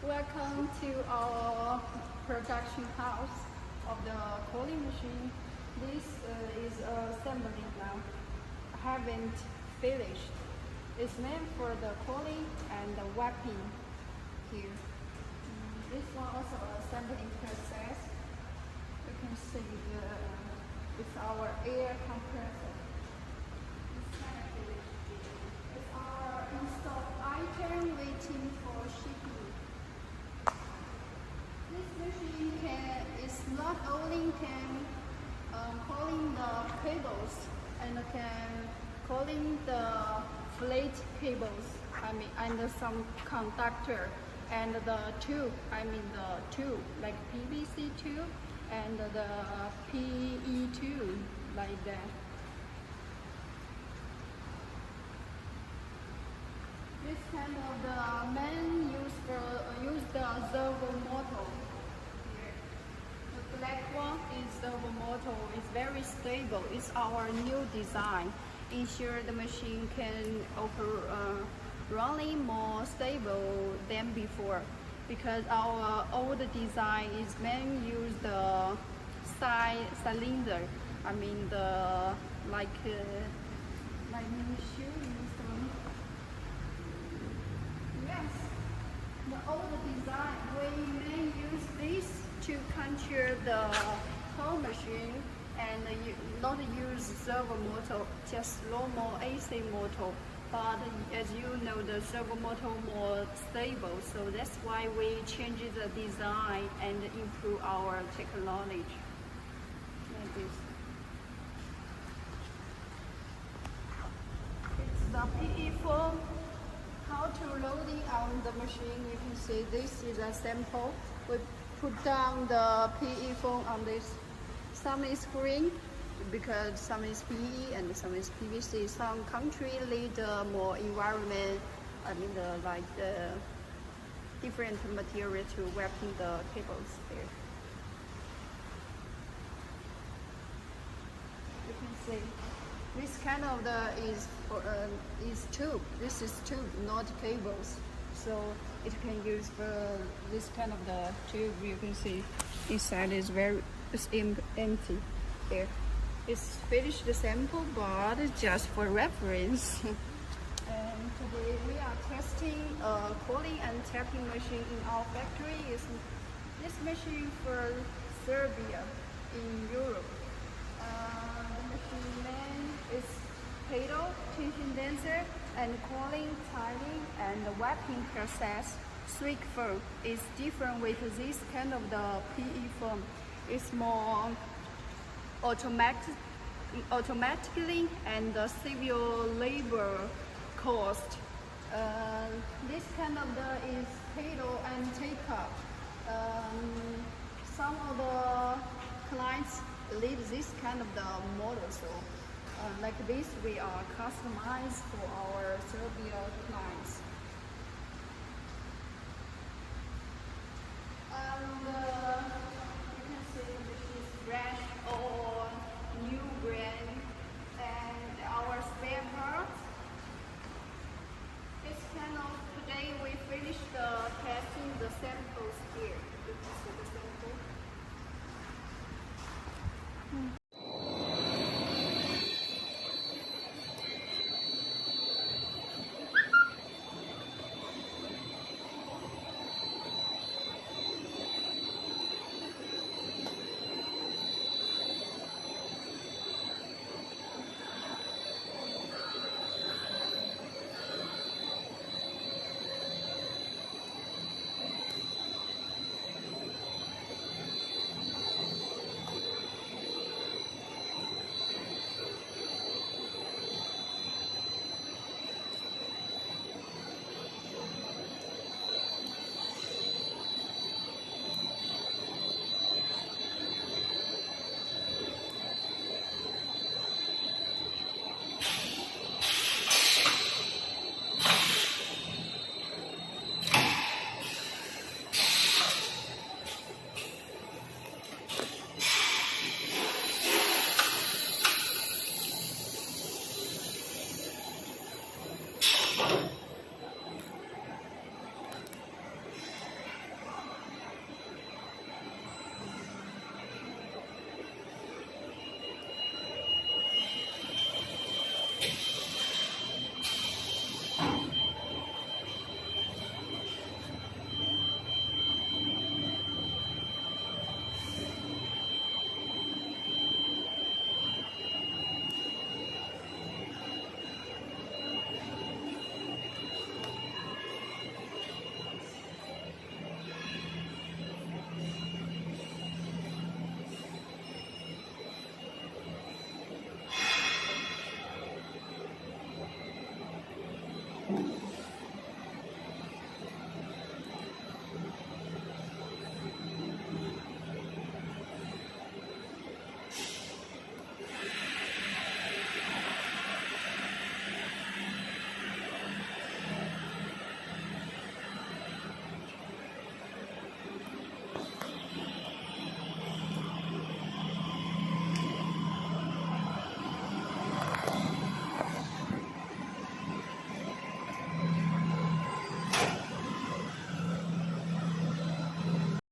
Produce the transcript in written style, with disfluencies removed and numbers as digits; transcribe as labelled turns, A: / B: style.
A: Welcome to our production house of the coiling machine. This is assembling now. Haven't finished. It's meant for the coiling and the wrapping here. This one also assembling process. You can see it's our air compressor. It's our installed item waiting for shipping. This machine is not only can coiling the cables and can coiling the flat cables. And some conductor and the tube. The tube like PVC tube and the PE tube like that. This kind of the main use the servo motor. The black one is servo motor. It's very stable. It's our new design. Ensure the machine can running more stable than before, because our old design is main use the side cylinder. Let me show you some. Yes, the old design, we may use this to control the whole machine and not use servo motor, just normal AC motor. But as you know, the servo motor more stable, so that's why we change the design and improve our technology. Like this. It's the PE foam. How to loading on the machine? You can see this is a sample. We put down the PE foam on this. Some is green because some is PE and some is PVC. Some country need more environment. The different material to wrapping the cables there. You can see this kind of is tube. This is tube, not cables. So it can use for this kind of the tube. You can see inside is empty there. It's finished the sample, but it's just for reference. And today we are testing a coiling and tapping machine in our factory. This machine for Serbia in Europe. The machine name is pedal, tension dancer, and coiling, tightening, and the wrapping process. Swing foam is different with this kind of the PE foam. It's more automatically and save your labor cost. This kind of is pedal and take up. Some of the clients need this kind of the model, so like this we are customized for our Serbia clients. You can see this is fresh or new brand, and our spare parts. This kind of today we finished the testing the samples here. You can see the sample.